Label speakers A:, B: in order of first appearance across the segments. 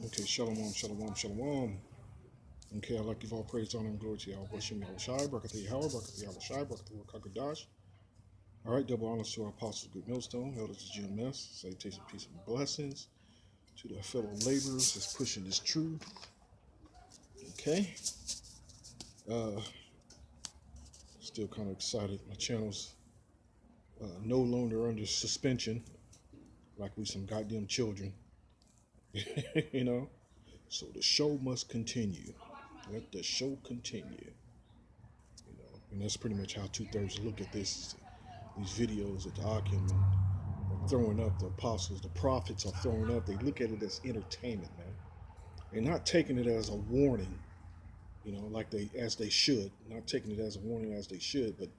A: Okay, shalom, shalom, shalom. Okay, I'd like to give all praise, honor, and glory to Yahweh, Hashem, Yahweh Shai, Barakatah Yahweh, Barakatah Yahweh Shai, Barakatah Kakadash. All right, double honors to our apostles, good millstone, elders of GMS, salutation, peace, and blessings to the fellow laborers that's pushing this truth. Okay, uh, still kind of excited. My channel's no longer under suspension, like we some goddamn children, you know. So the show must continue. Let the show continue. And that's pretty much how two-thirds look at this. These videos that the Akim are throwing up, the apostles, the prophets are throwing up. They look at it as entertainment, man. They're not taking it as a warning, like they should. Not taking it as a warning as they should, but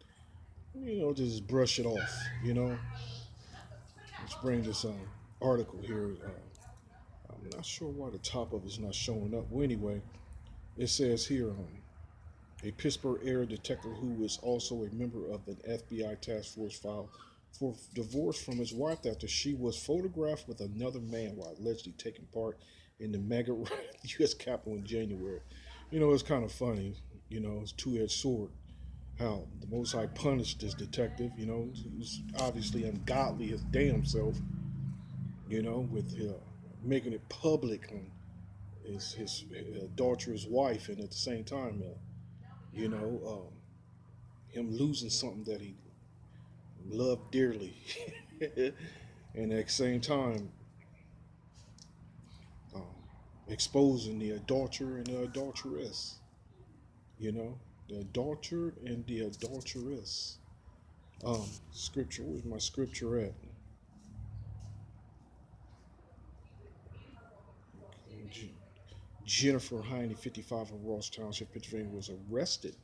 A: just brush it off. Let's bring this article here. I'm not sure why the top of it's not showing up. Well, anyway, it says here, a Pittsburgh area detective who is also a member of an FBI task force filed for divorce from his wife after she was photographed with another man while allegedly taking part in the MAGA riot at the U.S. Capitol in January. It's kind of funny. It's a two-edged sword. How the Most High punished this detective. He's obviously ungodly his damn self. With making it public on his adulterous wife, and at the same time, you know, him losing something that he loved dearly, and at the same time, um, exposing the adulterer and the adulteress. The adulterer and the adulteress. Scripture. Where's my scripture at? Jennifer Heine, 55 of Ross Township, Pennsylvania, was arrested.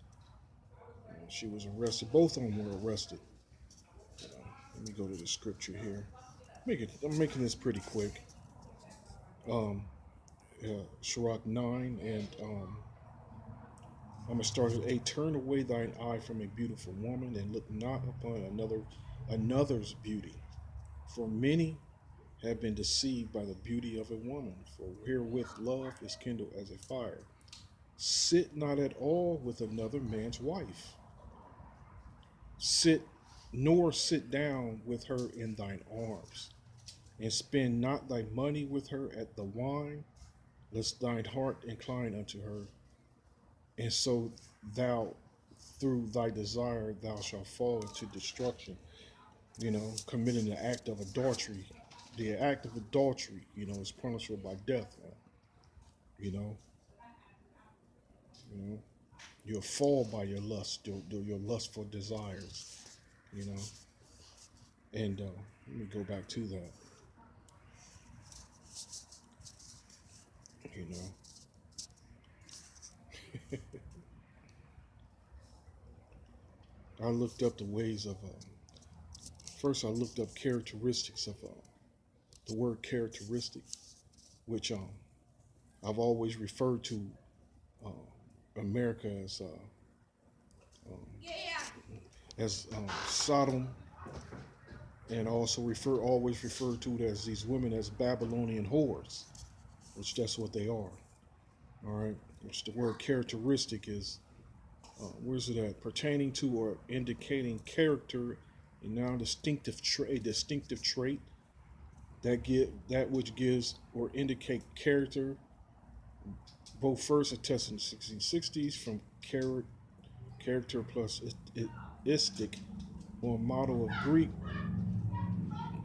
A: She was arrested. Both of them were arrested. Let me go to the scripture here. I'm making this pretty quick. Sirach 9, and I'm going to start at 8. Turn away thine eye from a beautiful woman, and look not upon another's beauty. For many have been deceived by the beauty of a woman, for wherewith love is kindled as a fire. Sit not at all with another man's wife. Nor sit down with her in thine arms, and spend not thy money with her at the wine, lest thine heart incline unto her, and so thou through thy desire thou shalt fall into destruction. Committing the act of adultery. The act of adultery, is punishable by death. You know, you know, you'll fall by your lust, your lustful desires. You know, and let me go back to that. You know, I looked up the ways of. First, I looked up characteristics of the word characteristic, which I've always referred to uh, America as Sodom, and also always refer to it as these women as Babylonian whores, which that's what they are. All right, which the word characteristic is. Where's it at? Pertaining to or indicating character, a non-distinctive trait, a distinctive trait that which gives or indicate character. Both first attested in the 1660s from character plus istic, or model of Greek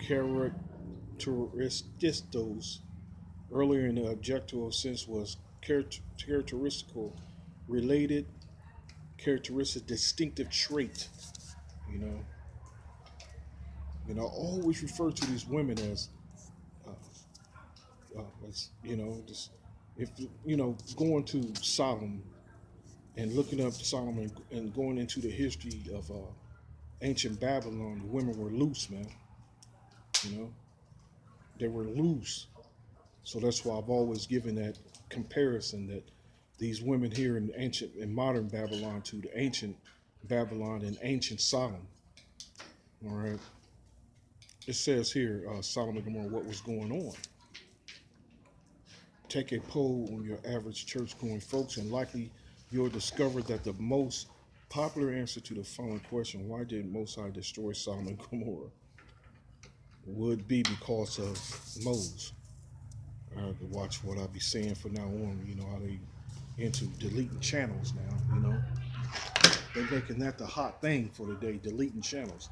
A: characteristos. Earlier in the objective sense was characteristical, related, characteristic, distinctive trait. You know, I always refer to these women uh, just if going to Sodom and looking up Solomon and going into the history of ancient Babylon, the women were loose, man. You know, they were loose. So that's why I've always given that comparison that these women here in modern Babylon to the ancient Babylon and ancient Sodom. All right. It says here, Sodom and Gomorrah, what was going on. take a poll on your average church-going folks, and likely you'll discover that the most popular answer to the following question, why did Most High destroy Sodom and Gomorrah, would be because of Moses. I have to watch what I be saying from now on. You know how they into deleting channels now. You know they're making that the hot thing for the day, deleting channels.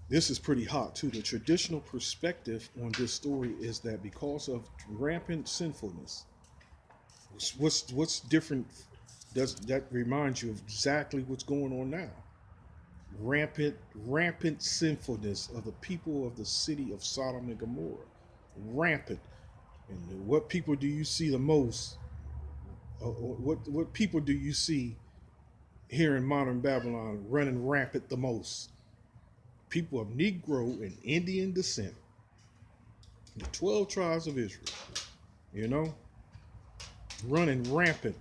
A: This is pretty hot too. The traditional perspective on this story is that because of rampant sinfulness, what's different? Does that remind you of exactly what's going on now? Rampant sinfulness of the people of the city of Sodom and Gomorrah. Rampant. And what people do you see the most? What people do you see here in modern Babylon running rampant the most? People of Negro and Indian descent, the 12 tribes of Israel, you know, running rampant.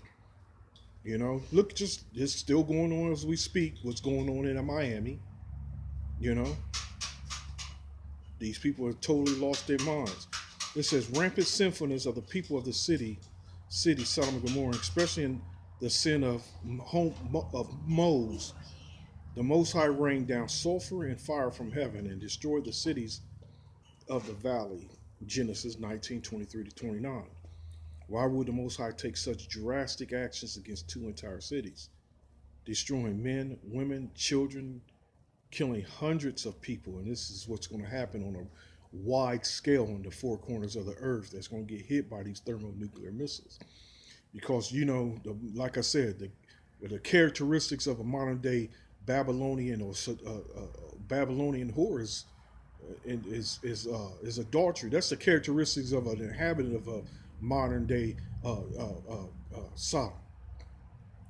A: You know, look, just it's still going on as we speak. What's going on in Miami? You know, these people have totally lost their minds. It says rampant sinfulness of the people of the city Sodom and Gomorrah, especially in the sin of Moses. The Most High rained down sulfur and fire from heaven and destroyed the cities of the valley. Genesis 19:23-29. Why would the Most High take such drastic actions against two entire cities, destroying men, women, children, killing hundreds of people? And this is what's going to happen on a wide scale in the four corners of the earth that's going to get hit by these thermonuclear missiles. Because, you know, like I said, the characteristics of a modern day Babylonian or Babylonian whore is adultery. That's the characteristics of an inhabitant of a modern day Sodom.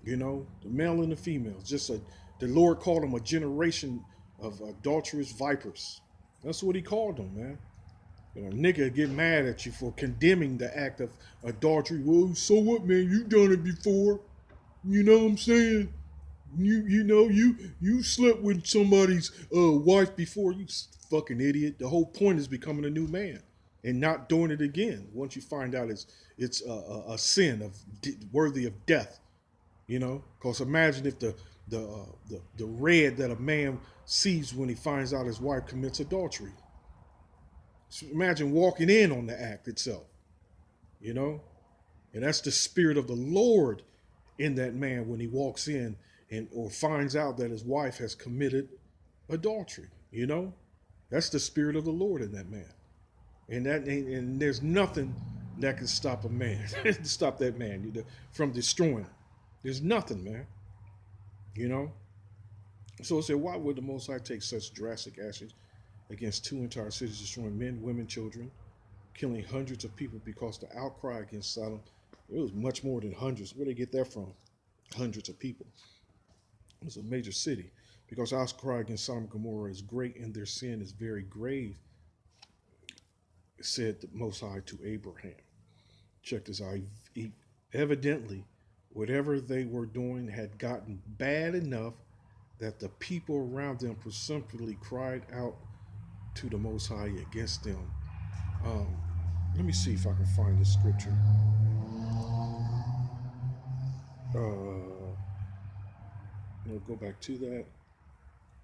A: You know, the male and the female. The Lord called them a generation of adulterous vipers. That's what He called them, man. You know, nigga get mad at you for condemning the act of adultery. Well, so what, man? You done it before. You know what I'm saying? You slept with somebody's wife before. You fucking idiot. The whole point is becoming a new man and not doing it again. Once you find out it's a sin worthy of death. You know, because imagine if the red that a man sees when he finds out his wife commits adultery. So imagine walking in on the act itself. You know, and that's the spirit of the Lord in that man when he walks in and or finds out that his wife has committed adultery. You know, that's the spirit of the Lord in that man, and there's nothing that can stop a man, stop that man from destroying him. There's nothing, man. You know. So I said, why would the Most High take such drastic actions against two entire cities, destroying men, women, children, killing hundreds of people? Because the outcry against Sodom, it was much more than hundreds. Where did they get that from? Hundreds of people. It was a major city. Because our outcry against Sodom and Gomorrah is great and their sin is very grave, said the Most High to Abraham. Check this out. Evidently, whatever they were doing had gotten bad enough that the people around them presumptuously cried out to the Most High against them. Let me see if I can find this scripture. Go back to that.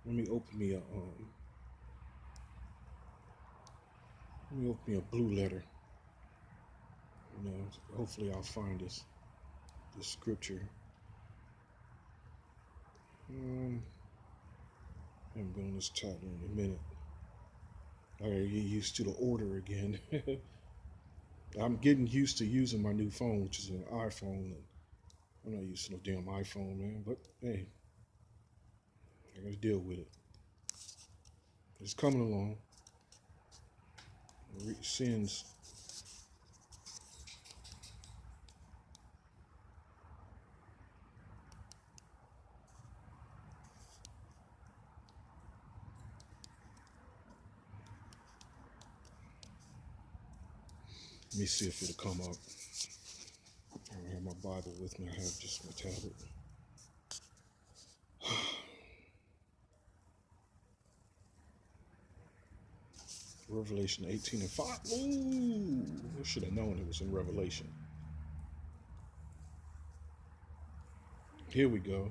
A: Let me open me a blue letter. You know, hopefully I'll find this scripture. I haven't been on this tablet in a minute. I gotta get used to the order again. I'm getting used to using my new phone, which is an iPhone. And I'm not used to no damn iPhone, man. But hey, I gotta deal with it. It's coming along. Sins. Let me see if it'll come up. I don't have my Bible with me. I have just my tablet. Revelation 18 and 5. Ooh, I should have known it was in Revelation. Here we go.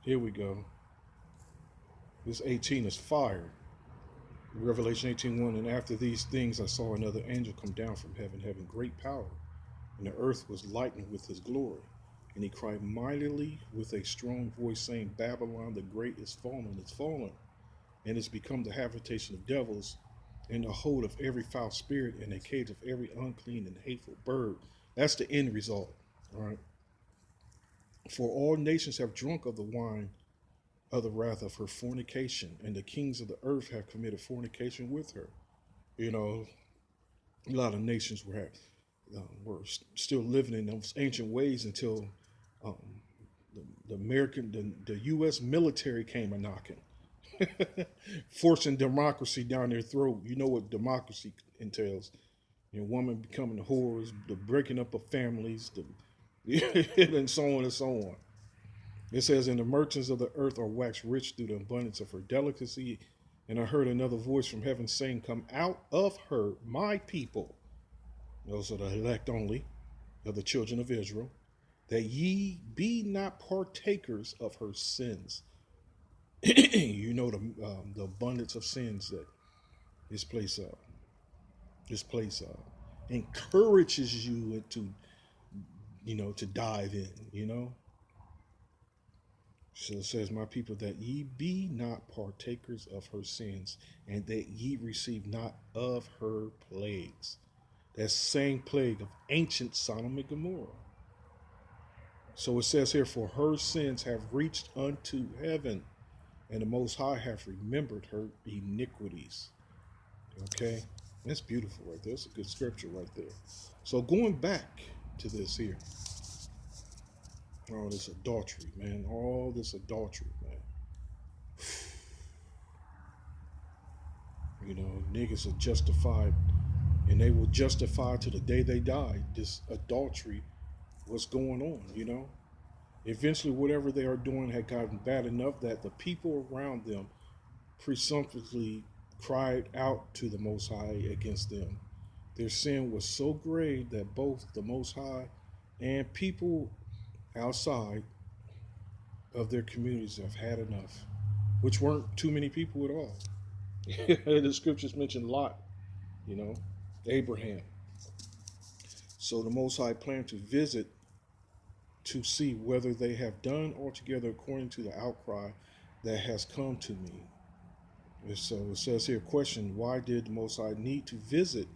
A: Here we go. This 18 is fire. Revelation 18:1. And after these things I saw another angel come down from heaven, having great power, and the earth was lightened with his glory. And he cried mightily with a strong voice, saying, Babylon the great is fallen, and is become the habitation of devils, and the hold of every foul spirit, and a cage of every unclean and hateful bird. That's the end result. All right. For all nations have drunk of the wine of the wrath of her fornication, and the kings of the earth have committed fornication with her. You know, a lot of nations were still living in those ancient ways until um, the U.S. military came a knocking, forcing democracy down their throat. You know what democracy entails. Women becoming whores, the breaking up of families, and so on and so on. It says, and the merchants of the earth are waxed rich through the abundance of her delicacy. And I heard another voice from heaven saying, come out of her, my people. Those are the elect only of the children of Israel, that ye be not partakers of her sins. You know the abundance of sins that this place encourages you to dive in. So it says, my people, that ye be not partakers of her sins, and that ye receive not of her plagues. That same plague of ancient Sodom and Gomorrah. So it says here, for her sins have reached unto heaven, and the Most High have remembered her iniquities. Okay? That's beautiful right there. That's a good scripture right there. So going back to this here. All this adultery, man. All this adultery, man. Niggas are justified, and they will justify to the day they die this adultery, what's going on. Eventually, whatever they are doing had gotten bad enough that the people around them presumptuously cried out to the Most High against them. Their sin was so grave that both the Most High and people outside of their communities have had enough, which weren't too many people at all. The scriptures mention Lot, Abraham. So the Most High planned to visit to see whether they have done altogether according to the outcry that has come to me. And so it says here, question, why did the Most High need to visit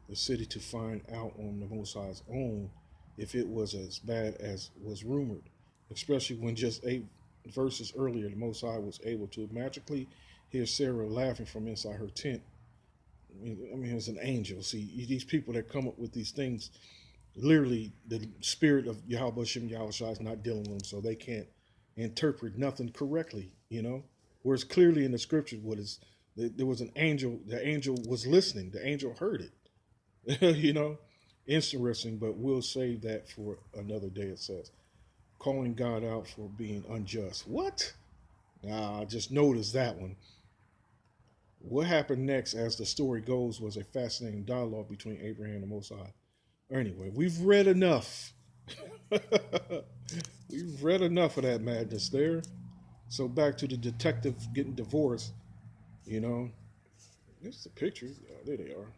A: the city to find out on the Most High's own if it was as bad as was rumored? Especially when just 8 verses earlier, the Most High was able to magically hear Sarah laughing from inside her tent. It was an angel. See, these people that come up with these things, literally the spirit of Yahweh Shem Yahushua is not dealing with them, so they can't interpret nothing correctly, Whereas clearly in the scriptures, there was an angel, the angel was listening, the angel heard it. Interesting, but we'll save that for another day, it says. Calling God out for being unjust. What? I just noticed that one. What happened next, as the story goes, was a fascinating dialogue between Abraham and the Most High. Anyway, we've read enough. We've read enough of that madness there. So back to the detective getting divorced. There's the picture. Oh, there they are.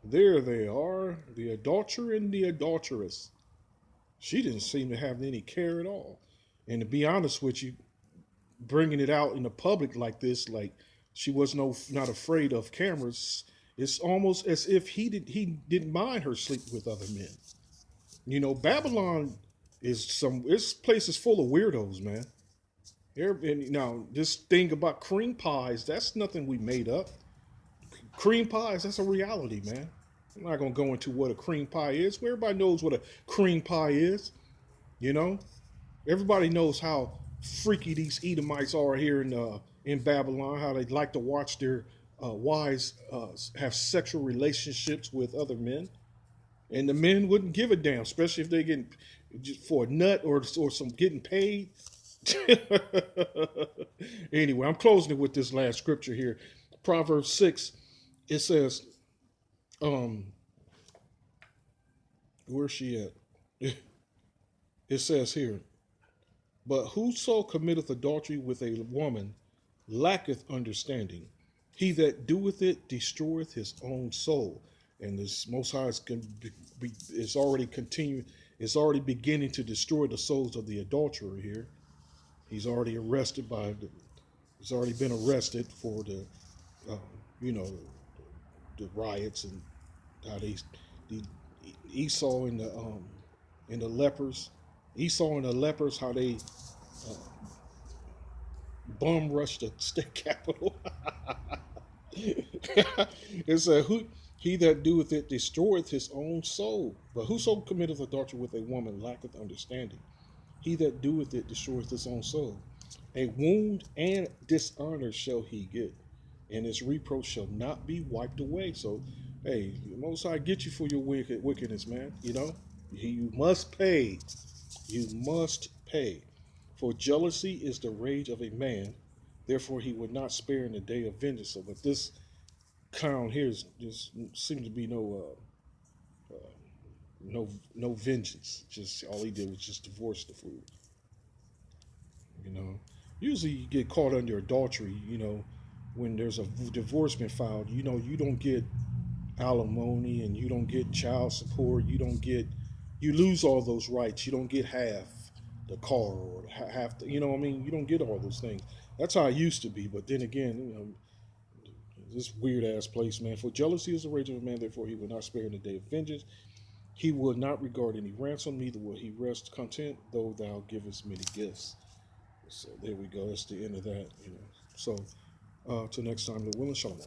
A: There they are. The adulterer and the adulteress. She didn't seem to have any care at all. And to be honest with you, bringing it out in the public like this, like she was not afraid of cameras, it's almost as if he didn't mind her sleeping with other men. Babylon this place is full of weirdos, man. And now this thing about cream pies, that's nothing we made up. Cream pies, that's a reality, man. I'm not gonna go into what a cream pie is. Everybody knows what a cream pie is. Everybody knows how freaky these Edomites are here in Babylon. How they like to watch their wives have sexual relationships with other men, and the men wouldn't give a damn, especially if they getting for a nut or some getting paid. Anyway, I'm closing it with this last scripture here. Proverbs 6, it says, um, where's she at? It says here, but whoso committeth adultery with a woman lacketh understanding. He that doeth it destroyeth his own soul. And this Most High is already continuing, is already beginning to destroy the souls of the adulterer here. He's already arrested he's already been arrested for the, uh, you know, the riots and how the Esau and the lepers, Esau and the lepers, how they uh, bum rushed the state capitol. It said, "Who he that doeth it destroyeth his own soul, but whoso committeth adultery with a woman lacketh understanding. He that doeth it destroyeth his own soul. A wound and dishonor shall he get, and his reproach shall not be wiped away." So, hey, the Most High get you for your wickedness, man. You know, you must pay. You must pay. For jealousy is the rage of a man, therefore he would not spare in the day of vengeance. So, but this clown here is just seems to be no vengeance. Just all he did was just divorce the fool. You know, usually you get caught under adultery. You know, when there's a divorce been filed, you know you don't get alimony and you don't get child support. You lose all those rights. You don't get half the car or half the, you know what I mean? You don't get all those things. That's how it used to be. But then again, you know, this weird ass place, man. For jealousy is the rage of a man, therefore he will not spare in the day of vengeance. He will not regard any ransom, neither will he rest content, though thou givest many gifts. So there we go. That's the end of that. You know. So till next time, the will and shalom.